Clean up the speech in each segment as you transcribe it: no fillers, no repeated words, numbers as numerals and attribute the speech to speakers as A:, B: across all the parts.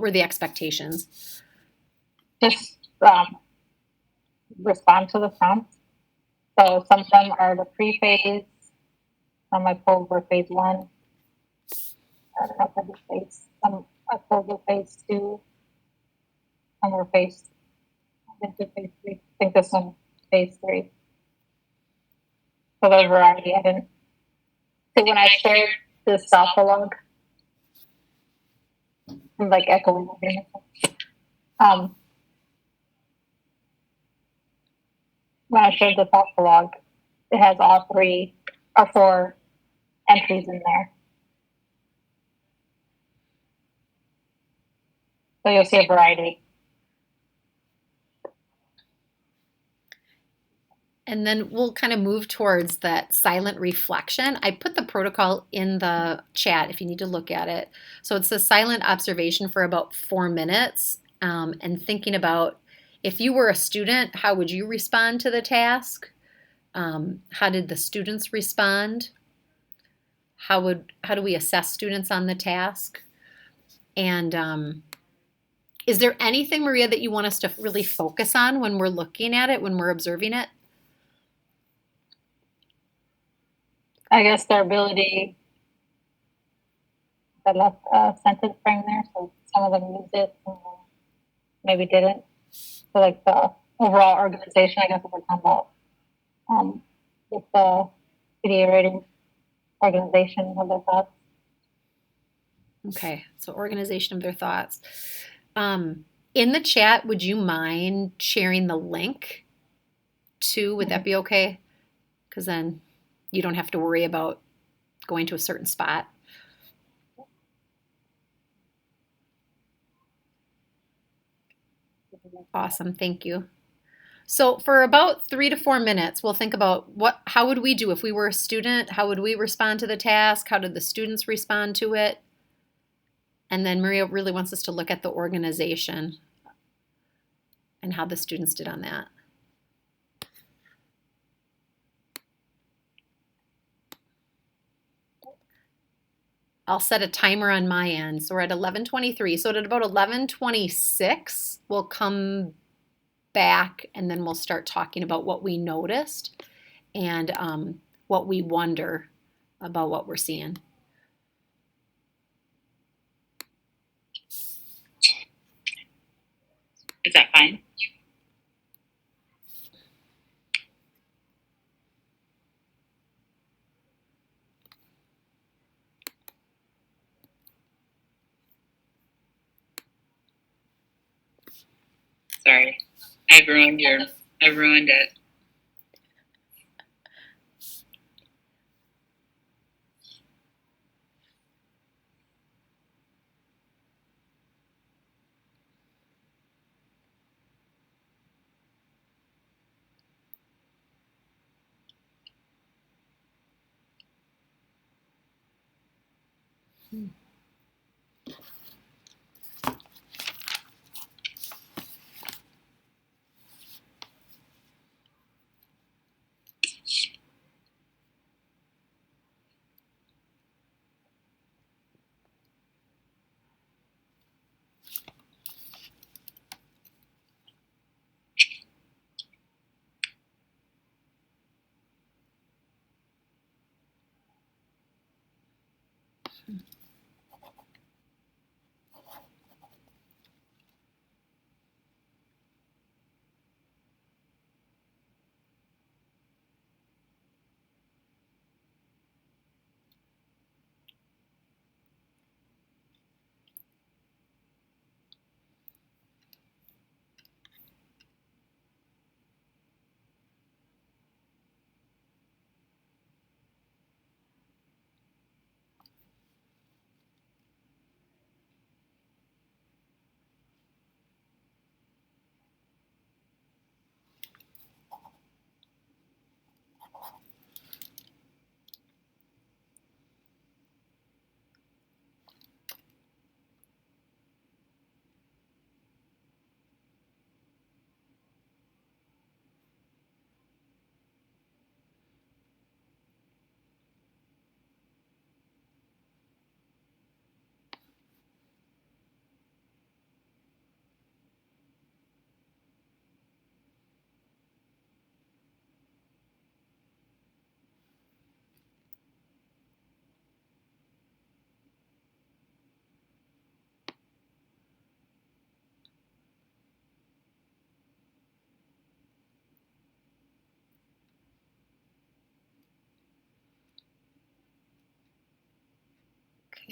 A: were the expectations?
B: Just respond to the prompts. So some of them are the pre-phase. Some I pulled were phase 1. I don't know if I did phase. Some I pulled were phase 2. Some were phase. I did phase 3. I think this one phase 3. So the variety. I didn't. So when I shared this alpha log, I'm like echoing. When I shared this alpha log, it has all 3 or 4 entries in there. So you'll see a variety.
A: And then we'll kind of move towards that silent reflection. I put the protocol in the chat if you need to look at it. So it's a silent observation for about 4 minutes, and thinking about, if you were a student, how would you respond to the task? How did the students respond? How do we assess students on the task? And is there anything, Maria, that you want us to really focus on when we're looking at it, when we're observing it?
B: I guess their ability. I left a sentence frame there, so some of them used it, and maybe didn't. So like the overall organization, I guess we're talking about with the PDA rating organization of their thoughts.
A: Okay, so organization of their thoughts. In the chat, would you mind sharing the link too? Would that be okay? Because then you don't have to worry about going to a certain spot. Awesome, thank you. So for about 3 to 4 minutes, we'll think about how would we do if we were a student? How would we respond to the task? How did the students respond to it? And then Maria really wants us to look at the organization and how the students did on that. I'll set a timer on my end. So we're at 11:23. So at about 11:26, we'll come back and then we'll start talking about what we noticed and what we wonder about what we're seeing.
C: Is that fine? Sorry, I've ruined it.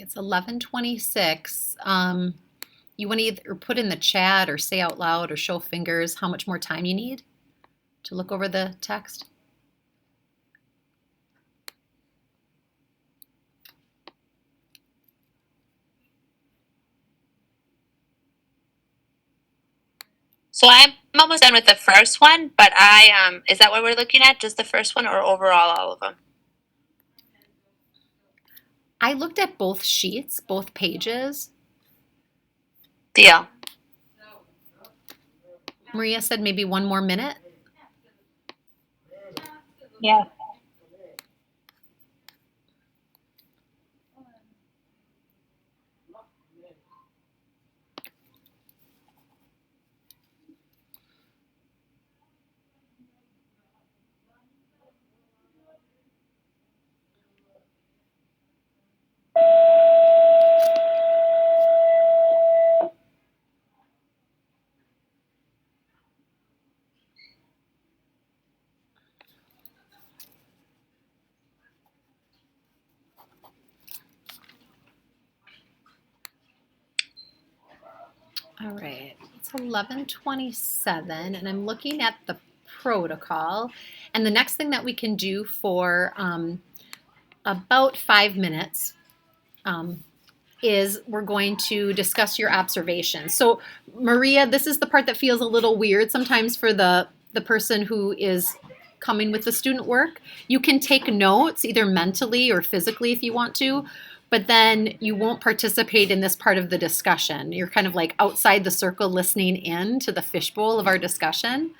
A: It's 11:26. You want to either put in the chat or say out loud or show fingers how much more time you need to look over the text?
D: So I'm almost done with the first one, but is that what we're looking at? Just the first one or overall all of them?
A: I looked at both sheets, both pages.
D: Deal.
A: Maria said maybe one more minute.
B: Yeah.
A: All right, it's 11:27, and I'm looking at the protocol. And the next thing that we can do for about 5 minutes is we're going to discuss your observations. So, Maria, this is the part that feels a little weird sometimes for the person who is coming with the student work. You can take notes either mentally or physically if you want to, but then you won't participate in this part of the discussion. You're kind of like outside the circle listening in to the fishbowl of our discussion.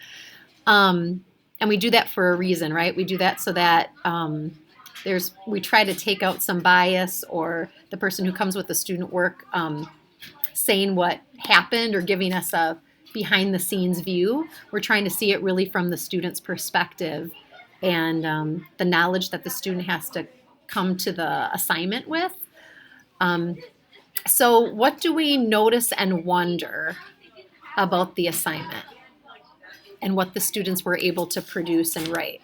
A: And we do that for a reason, right? We do that so that we try to take out some bias or the person who comes with the student work saying what happened or giving us a behind the scenes view. We're trying to see it really from the student's perspective and the knowledge that the student has to come to the assignment with. So what do we notice and wonder about the assignment and what the students were able to produce and write?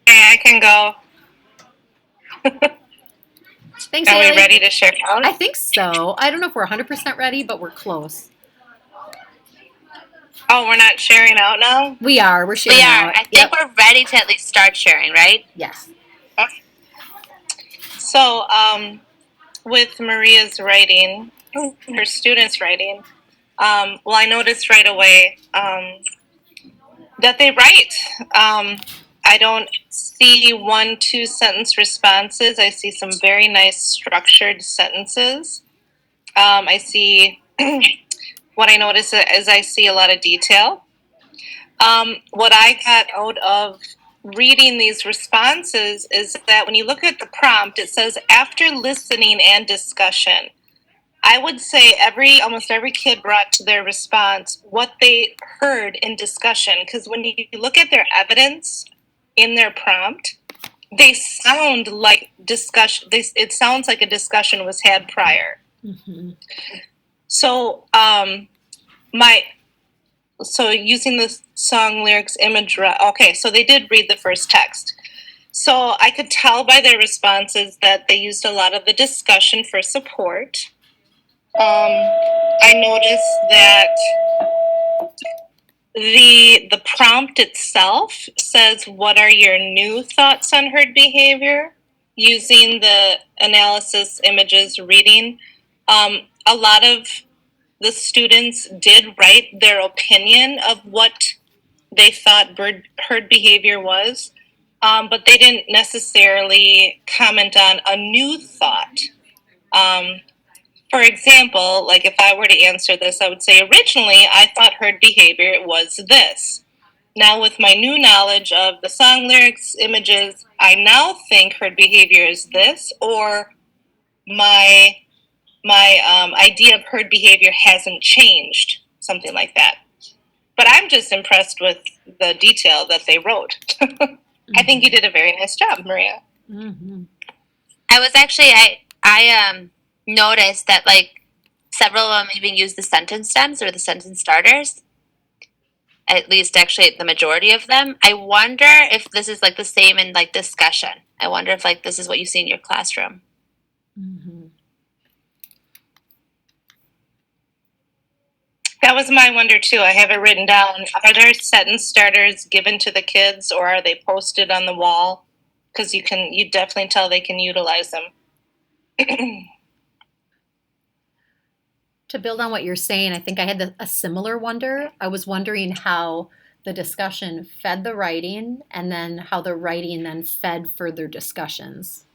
E: Okay, I can go.
A: Thanks,
E: Are we
A: Haley.
E: ready to share out?
A: I think so. I don't know if we're 100% ready, but we're close.
E: Oh, we're not sharing out now?
A: We are. We're sharing
D: We are.
A: out.
D: I think we're ready to at least start sharing, right?
A: Yes.
E: Okay. So, with Maria's writing, her students' writing, well, I noticed right away that they write. I don't see 1-2 sentence responses. I see some very nice structured sentences. I see, what I notice is I see a lot of detail. What I got out of reading these responses is that when you look at the prompt, it says after listening and discussion. I would say almost every kid brought to their response what they heard in discussion, because when you look at their evidence in their prompt, they sound like discussion. It sounds like a discussion was had prior.
A: Mm-hmm.
E: So using the song lyrics imagery, okay, so they did read the first text. So I could tell by their responses that they used a lot of the discussion for support. I noticed that the prompt itself says, what are your new thoughts on herd behavior? Using the analysis, images, reading. A lot of the students did write their opinion of what they thought herd behavior was, but they didn't necessarily comment on a new thought. For example, like if I were to answer this, I would say originally I thought herd behavior was this. Now with my new knowledge of the song lyrics, images, I now think herd behavior is this, or my idea of herd behavior hasn't changed, something like that. But I'm just impressed with the detail that they wrote. I think you did a very nice job, Maria.
A: Mm-hmm.
D: I was actually I noticed that like several of them even use the sentence stems or the sentence starters. At least actually the majority of them. I wonder if this is like the same in like discussion. I wonder if like this is what you see in your classroom.
A: Mm-hmm.
E: That was my wonder too. I have it written down. Are there sentence starters given to the kids, or are they posted on the wall? Because you definitely tell they can utilize them.
A: To build on what you're saying, I think I had a similar wonder. I was wondering how the discussion fed the writing and then how the writing then fed further discussions.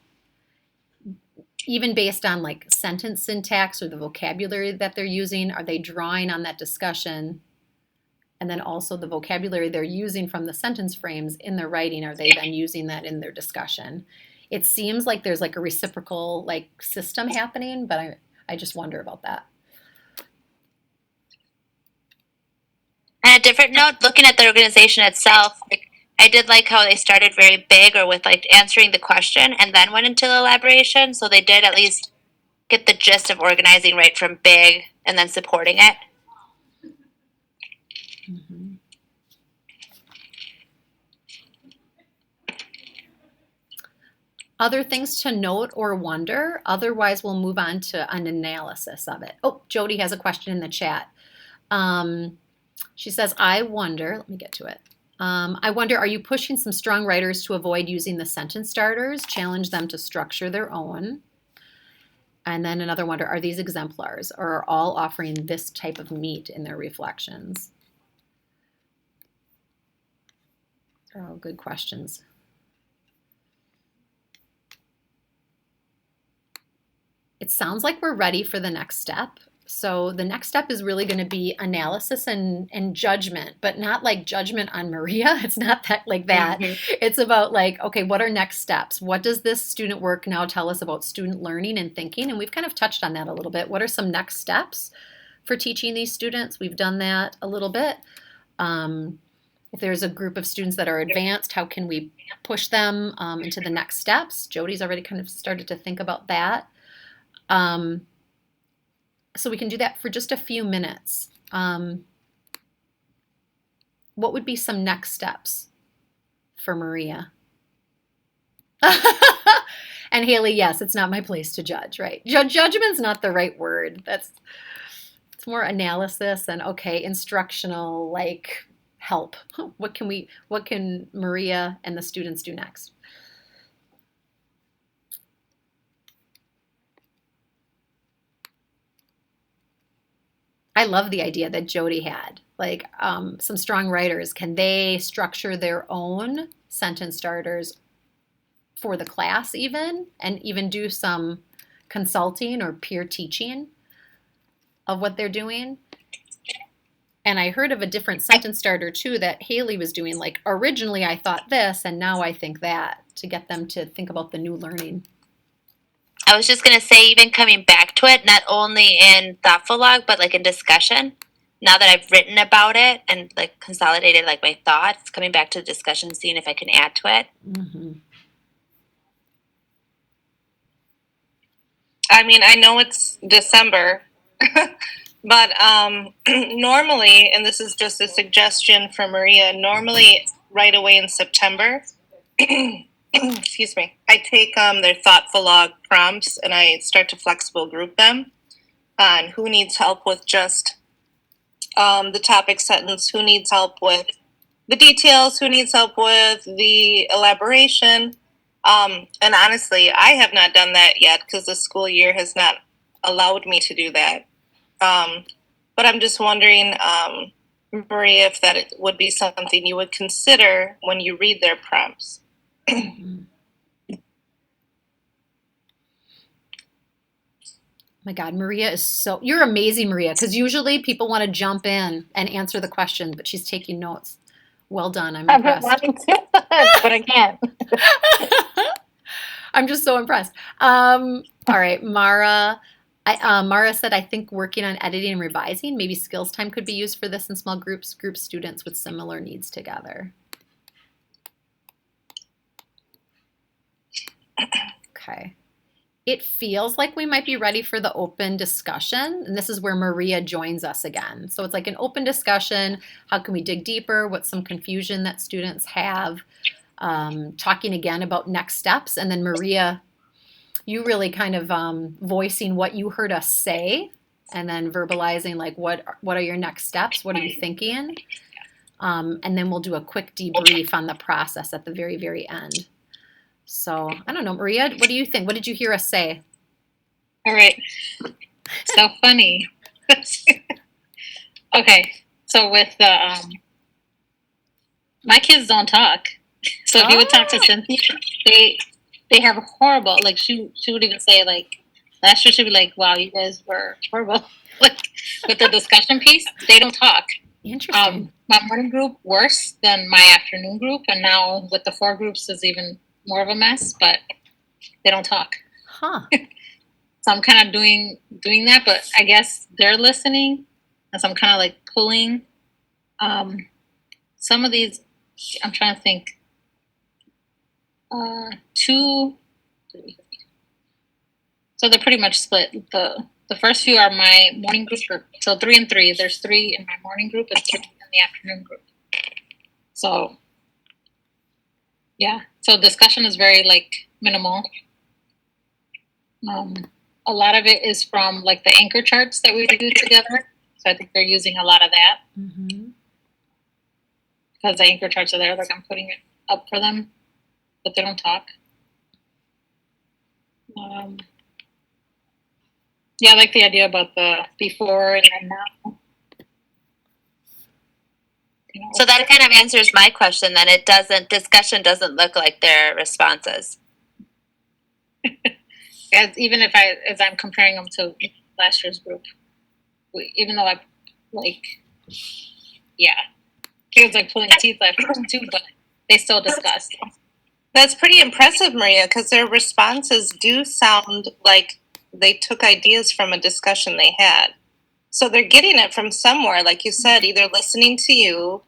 A: Even based on like sentence syntax or the vocabulary that they're using, are they drawing on that discussion? And then also the vocabulary they're using from the sentence frames in their writing, are they then using that in their discussion? It seems like there's like a reciprocal like system happening, but I just wonder about that.
D: And a different note, looking at the organization itself, like I did like how they started very big or with like answering the question and then went into the elaboration. So they did at least get the gist of organizing right from big and then supporting it.
A: Mm-hmm. Other things to note or wonder, otherwise we'll move on to an analysis of it. Oh, Jody has a question in the chat. She says, I wonder, let me get to it. I wonder, are you pushing some strong writers to avoid using the sentence starters, challenge them to structure their own? And then another wonder, are these exemplars or are all offering this type of meat in their reflections? They're all good questions. It sounds like we're ready for the next step. So the next step is really going to be analysis and judgment, but not like judgment on Maria. It's not that like that. Mm-hmm. It's about like, okay, what are next steps? What does this student work now tell us about student learning and thinking? And we've kind of touched on that a little bit. What are some next steps for teaching these students? We've done that a little bit. If there's a group of students that are advanced, how can we push them into the next steps? Jody's already kind of started to think about that. So we can do that for just a few minutes. What would be some next steps for Maria? And Haley, yes, it's not my place to judge, right? Judgment's not the right word. It's more analysis and okay, instructional, like help. What can Maria and the students do next? I love the idea that Jody had. Like some strong writers, can they structure their own sentence starters for the class even, and even do some consulting or peer teaching of what they're doing? And I heard of a different sentence starter too that Haley was doing. Like originally I thought this and now I think that, to get them to think about the new learning.
D: I was just going to say, even coming back to it, not only in thoughtful log, but like in discussion, now that I've written about it and like consolidated like my thoughts, coming back to the discussion, seeing if I can add to it.
A: Mm-hmm.
E: I mean, I know it's December, but normally, and this is just a suggestion for Maria, normally right away in September, excuse me, I take their thoughtful log prompts and I start to flexible group them on who needs help with just the topic sentence, who needs help with the details, who needs help with the elaboration. And honestly, I have not done that yet because the school year has not allowed me to do that. But I'm just wondering, Maria, if that would be something you would consider when you read their prompts.
A: My God, Maria is so, you're amazing, Maria, because usually people want to jump in and answer the question, but she's taking notes. Well done. I'm impressed.
B: I've been wanting to, but I can't.
A: I'm just so impressed. All right, Mara. Mara said, I think working on editing and revising, maybe skills time could be used for this in small groups, group students with similar needs together. Okay. it feels like we might be ready for the open discussion. And this is where Maria joins us again. So it's like an open discussion. How can we dig deeper? What's some confusion that students have? Talking again about next steps. And then Maria, you really kind of voicing what you heard us say and then verbalizing like what are your next steps? What are you thinking? And then we'll do a quick debrief on the process at the very, very end. So I don't know, Maria, what do you think? What did you hear us say?
B: All right. So funny. Okay. So with the my kids don't talk. So if you would talk to Cynthia, they have horrible, like she would even say like last year she'd be like, wow, you guys were horrible. Like with the discussion piece, they don't talk.
A: Interesting.
B: My morning group worse than my afternoon group, and now with the 4 groups is even more of a mess, but they don't talk.
A: Huh.
B: So I'm kind of doing that, but I guess they're listening, and so I'm kind of like pulling some of these. I'm trying to think. 2, 3. So they're pretty much split. The first few are my morning group. So 3 and 3. There's 3 in my morning group and 3 in the afternoon group. So yeah. So discussion is very like minimal. A lot of it is from like the anchor charts that we do together. So I think they're using a lot of that because the anchor charts are there. Like I'm putting it up for them, but they don't talk. Yeah, I like the idea about the before and then now. You know,
D: So that kind of answers my question. Then discussion doesn't look like their responses.
B: even as I'm comparing them to last year's group, even though I like, yeah, it was like pulling teeth last year too, but they still discussed.
E: That's pretty impressive, Maria, because their responses do sound like they took ideas from a discussion they had. So they're getting it from somewhere, like you said, either listening to you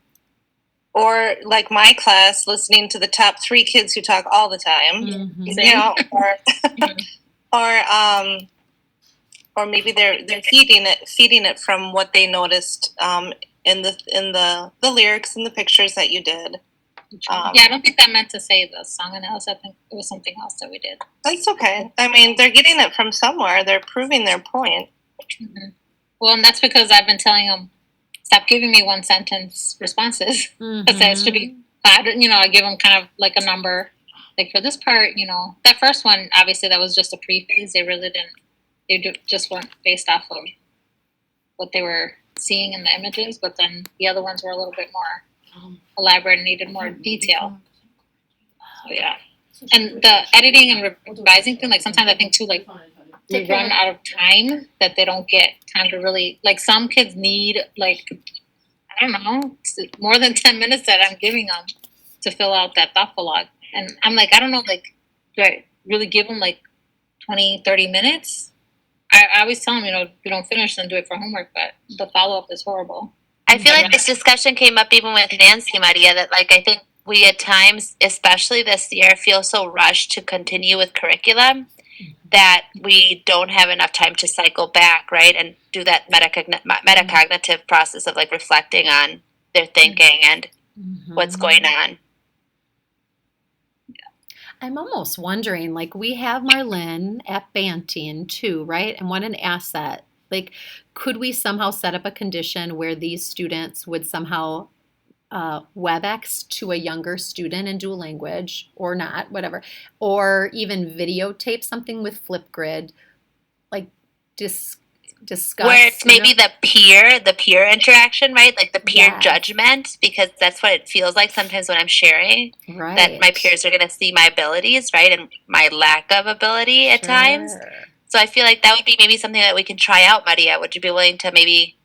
E: or like my class, listening to the top 3 kids who talk all the time, you know, or maybe they're feeding it from what they noticed in the lyrics and the pictures that you did.
B: Yeah, I don't think that meant to say the song analysis. I think it was something else that we did.
E: That's okay. I mean, they're getting it from somewhere. They're proving their point.
B: Well, and that's because I've been telling them, stop giving me 1 sentence responses. Because it should be 5. You know, I give them kind of like a number. Like for this part, you know, that first one, obviously that was just a preface. They really didn't. Just weren't based off of what they were seeing in the images. But then the other ones were a little bit more elaborate and needed more detail. So yeah, and the editing and revising thing, like sometimes I think too, like we run out of time that they don't get time to really, like some kids need like, I don't know, more than 10 minutes that I'm giving them to fill out that thoughtful log. And I'm like, I don't know, like, do I really give them like 20, 30 minutes? I always tell them, you know, if you don't finish, then do it for homework, but the follow-up is horrible.
D: I feel like this discussion came up even with Nancy, Maria, that like I think we at times, especially this year, feel so rushed to continue with curriculum that we don't have enough time to cycle back, right, and do that metacognitive process of like reflecting on their thinking and what's going on.
A: I'm almost wondering, like we have Marlene at Banting too, right? And what an asset. Like, could we somehow set up a condition where these students would somehow WebEx to a younger student in dual language or not, whatever, or even videotape something with Flipgrid, like discuss.
D: Where it's maybe the peer interaction, right? Like the peer judgment, because that's what it feels like sometimes when I'm sharing.
A: Right.
D: That my peers are going to see my abilities, right? And my lack of ability at times. So I feel like that would be maybe something that we can try out, Maria. Would you be willing to maybe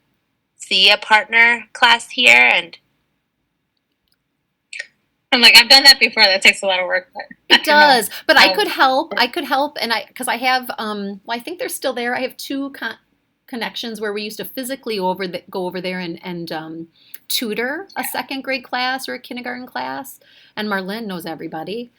D: see a partner class here? And
B: I'm like, I've done that before. That takes a lot of work.
A: It does, but I could help. And because I have, well, I think they're still there. I have 2 connections where we used to physically go over there and tutor a 2nd grade class or a kindergarten class. And Marlene knows everybody.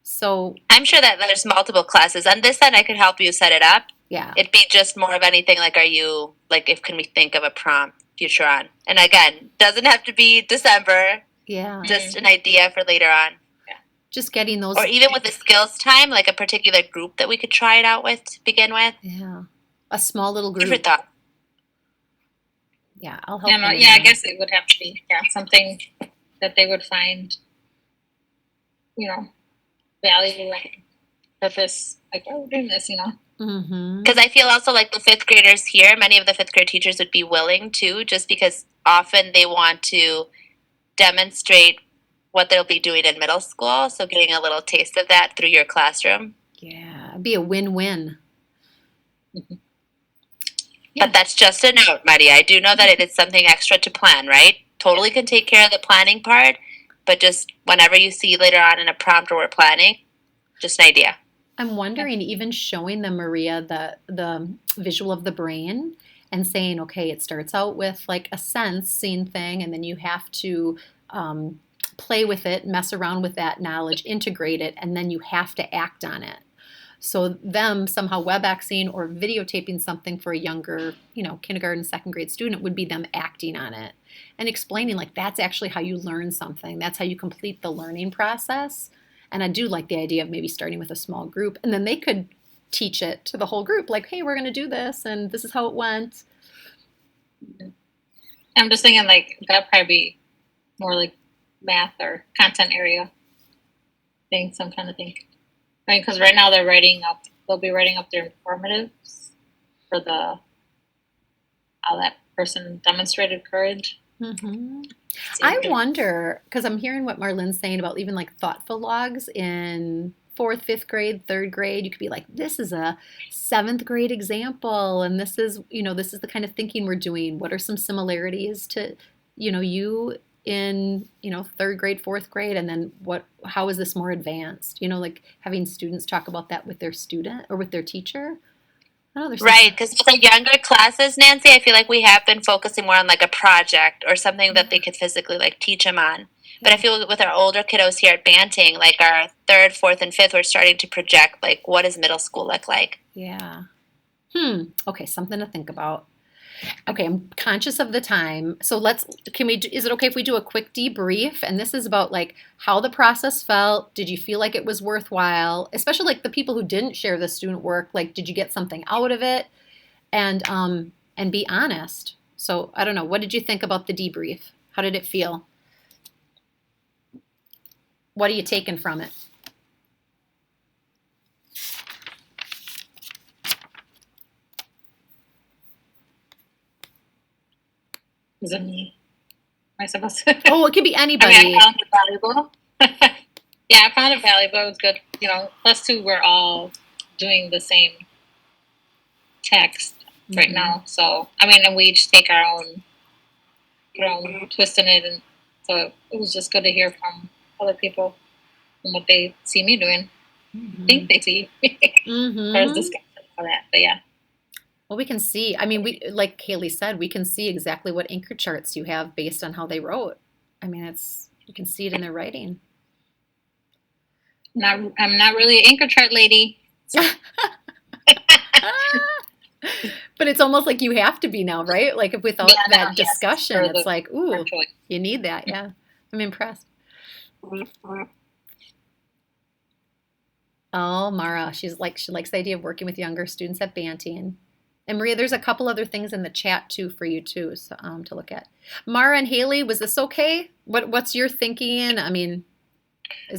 A: So
D: I'm sure that there's multiple classes. On this end, I could help you set it up.
A: yeah,
D: It'd be just more of anything like, if can we think of a prompt future on? And again, doesn't have to be December,
A: yeah,
D: just an idea for later on.
A: just getting those.
D: Or even with the skills time, like a particular group that we could try it out with to begin with.
A: Yeah, a small little group.
D: Different thought.
A: Yeah, I'll help.
B: Yeah,
A: you
B: yeah, I
A: with
B: guess it would have to be something that they would find, value and purpose. Like, oh, we're doing this,
A: that. Mm-hmm.
D: Because I feel also like the fifth graders here, many of the fifth grade teachers would be willing to, just because often they want to demonstrate what they'll be doing in middle school. So getting a little taste of that through your classroom.
A: Yeah, it'd be a win-win.
D: But that's just a note, Maria. I do know that it is something extra to plan, right? Totally can take care of the planning part, but just whenever you see later on in a prompt or we're planning, just an idea.
A: I'm wondering, even showing them, Maria, the visual of the brain and saying, okay, it starts out with like a sensing thing, and then you have to play with it, mess around with that knowledge, integrate it, and then you have to act on it. So them somehow WebExing or videotaping something for a younger, kindergarten, second grade student would be them acting on it and explaining like that's actually how you learn something. That's how you complete the learning process. And I do like the idea of maybe starting with a small group, and then they could teach it to the whole group, like, hey, we're going to do this, and this is how it went.
B: I'm just thinking like that'd probably be more like math or content area thing. So I'm trying to think. I mean, because right now they'll be writing up their informatives for how that person demonstrated courage.
A: Mm-hmm. I wonder, because I'm hearing what Marlene's saying about even like thoughtful logs in fourth, fifth grade, third grade. You could be like, this is a seventh grade example, and this is the kind of thinking we're doing. What are some similarities to, you in, third grade, fourth grade, and then how is this more advanced? Like having students talk about that with their student or with their teacher. I don't know,
D: Right, because with the younger classes, Nancy, I feel like we have been focusing more on like a project or something that they could physically like teach them on. But I feel with our older kiddos here at Banting, like our third, fourth, and fifth, we're starting to project like what does middle school look like.
A: Yeah. Okay, something to think about. Okay, I'm conscious of the time. So is it okay if we do a quick debrief? And this is about like how the process felt. Did you feel like it was worthwhile? Especially like the people who didn't share the student work, like did you get something out of it? And be honest. So I don't know, what did you think about the debrief? How did it feel? What are you taking from it?
B: Is it me? Am I supposed to?
A: Oh, it could be anybody.
B: I mean, I found it valuable. Yeah, I found it valuable. It was good. Us two, we're all doing the same text right now. So, I mean, and we each take our own twist in it. And so it was just good to hear from other people and what they see me doing. I think they see. There's discussion for that. But yeah.
A: Well, we can see. I mean, like Kaylee said, we can see exactly what anchor charts you have based on how they wrote. I mean, you can see it in their writing.
B: I'm not really an anchor chart lady.
A: But it's almost like you have to be now, right? Like without that discussion, it's like, ooh, you need that. Yeah, I'm impressed. Oh, Mara, she likes the idea of working with younger students at Banting. And Maria, there's a couple other things in the chat too for you too, so, to look at. Mara and Haley, was this okay? What's your thinking? I mean,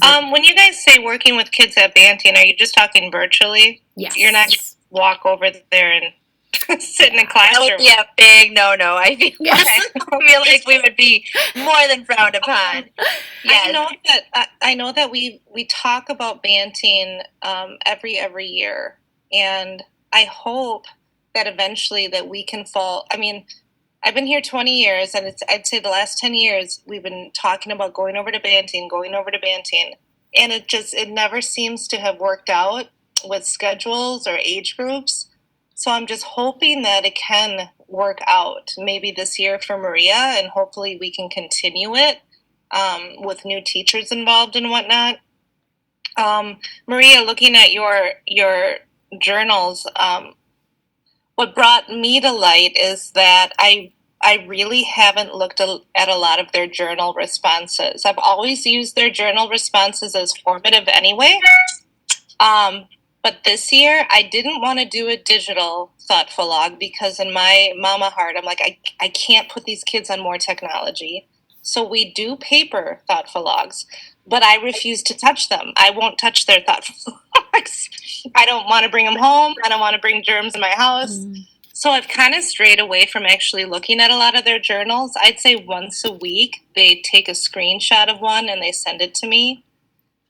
E: when you guys say working with kids at Banting, are you just talking virtually?
A: Yes.
E: You're not just walk over there and sit in a classroom.
D: That would be a big no. I feel like we would be more than frowned upon.
E: Yes. I know that we talk about Banting every year, and I hope that eventually that we can fall. I mean, I've been here 20 years, and I'd say the last 10 years we've been talking about going over to Banting, and it never seems to have worked out with schedules or age groups. So I'm just hoping that it can work out maybe this year for Maria, and hopefully we can continue it with new teachers involved and whatnot. Maria, looking at your journals, what brought me to light is that I really haven't looked at a lot of their journal responses. I've always used their journal responses as formative anyway. But this year I didn't want to do a digital thoughtful log because in my mama heart, I'm like, I can't put these kids on more technology. So we do paper thoughtful logs, but I refuse to touch them. I won't touch their thoughtful logs. I don't want to bring them home. I don't want to bring germs in my house. So I've kind of strayed away from actually looking at a lot of their journals. I'd say once a week they take a screenshot of one and they send it to me.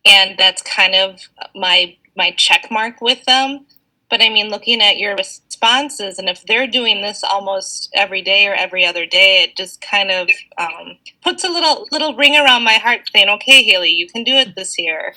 E: And that's kind of my check mark with them. But I mean, looking at your responses, and if they're doing this almost every day or every other day, it just kind of puts a little ring around my heart saying, okay, Haley, you can do it this year.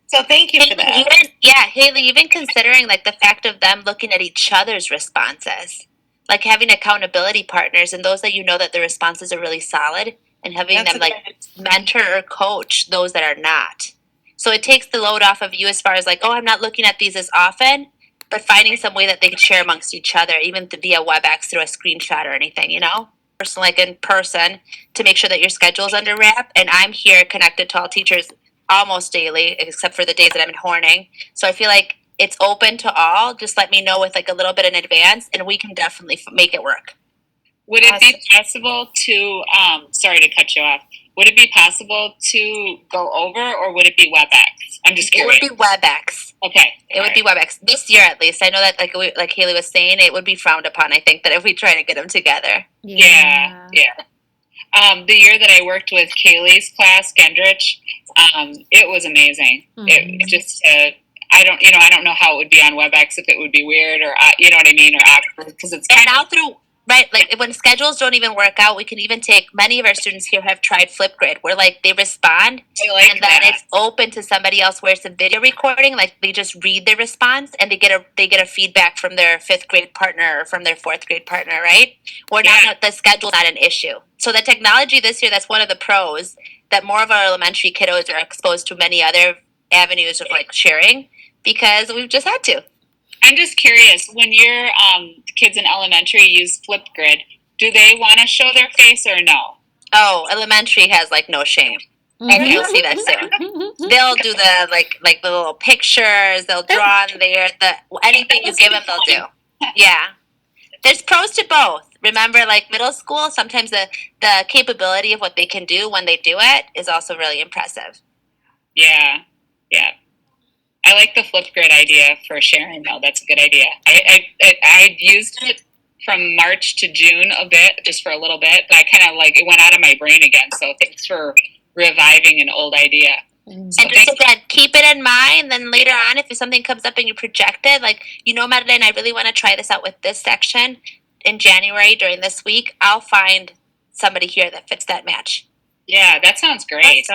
E: So thank you for that.
D: Haley, even considering like the fact of them looking at each other's responses, like having accountability partners and those that you know that the responses are really solid, and having
E: That's
D: them like mentor or coach those that are not. So it takes the load off of you as far as like, oh, I'm not looking at these as often, but finding some way that they can share amongst each other, even via WebEx through a screenshot or anything, you know? Like in person, to make sure that your schedule is under wrap. And I'm here connected to all teachers almost daily, except for the days that I'm in Horning. So I feel like it's open to all. Just let me know with like a little bit in advance, and we can definitely make it work.
C: Would it be possible to, sorry to cut you off, would it be possible to go over, or would it be WebEx? I'm just curious.
D: It would be WebEx.
C: Okay.
D: It would be WebEx this year, at least. I know that, like Haley was saying, it would be frowned upon. I think that if we try to get them together.
C: Yeah. The year that I worked with Kaylee's class, Gendrich, it was amazing. It just, I don't know how it would be on WebEx, if it would be weird or, you know what I mean, or awkward, because it's
D: and now through. Right, like when schedules don't even work out, we can even take, many of our students here have tried Flipgrid, where like they respond, and then it's open to somebody else where it's a video recording, like they just read their response and they get a feedback from their 5th grade partner or from their 4th grade partner, right? Or now the schedule's not an issue. So the technology this year, that's one of the pros, that more of our elementary kiddos are exposed to many other avenues of like sharing, because we've just had to.
C: I'm just curious, when your kids in elementary use Flipgrid, do they want to show their face or no?
D: Oh, elementary has like no shame. Okay, you'll see that soon. They'll do the like the little pictures. They'll draw on there. Anything you give them, they'll do. Yeah, there's pros to both. Remember, like middle school, sometimes the capability of what they can do when they do it is also really impressive.
C: Yeah. I like the Flipgrid idea for sharing, though. That's a good idea. I used it from March to June a bit, just for a little bit, but I kind of like, it went out of my brain again. So thanks for reviving an old idea. So
D: and just again, keep it in mind. Then later on, if something comes up and you project it, like, Madeline, I really want to try this out with this section in January during this week, I'll find somebody here that fits that match.
C: Yeah, that sounds great.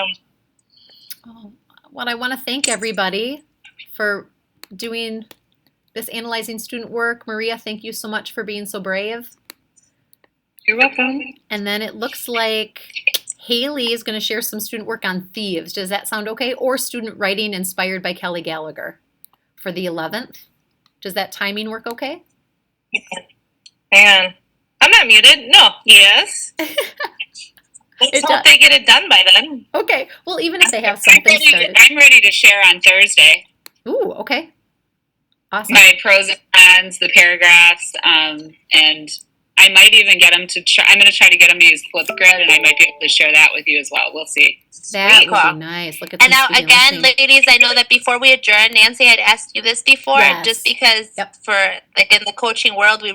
A: Well, I want to thank everybody for doing this analyzing student work. Maria, thank you so much for being so brave.
C: You're welcome.
A: And then it looks like Haley is going to share some student work on thieves. Does that sound okay? Or student writing inspired by Kelly Gallagher for the 11th. Does that timing work okay?
E: Man, I'm not muted. No. Yes. Let's hope they get it done by then.
A: Okay. Well, even if they have something started.
C: I'm ready to share on Thursday.
A: Ooh, okay. Awesome.
C: My pros and cons, the paragraphs, and I might even get them to try. I'm going to try to get them to use Flipgrid, and I might be able to share that with you as well. We'll see.
A: That would be nice. Look at.
D: And now again, ladies, I know that before we adjourn, Nancy had asked you this before, just because for like in the coaching world, we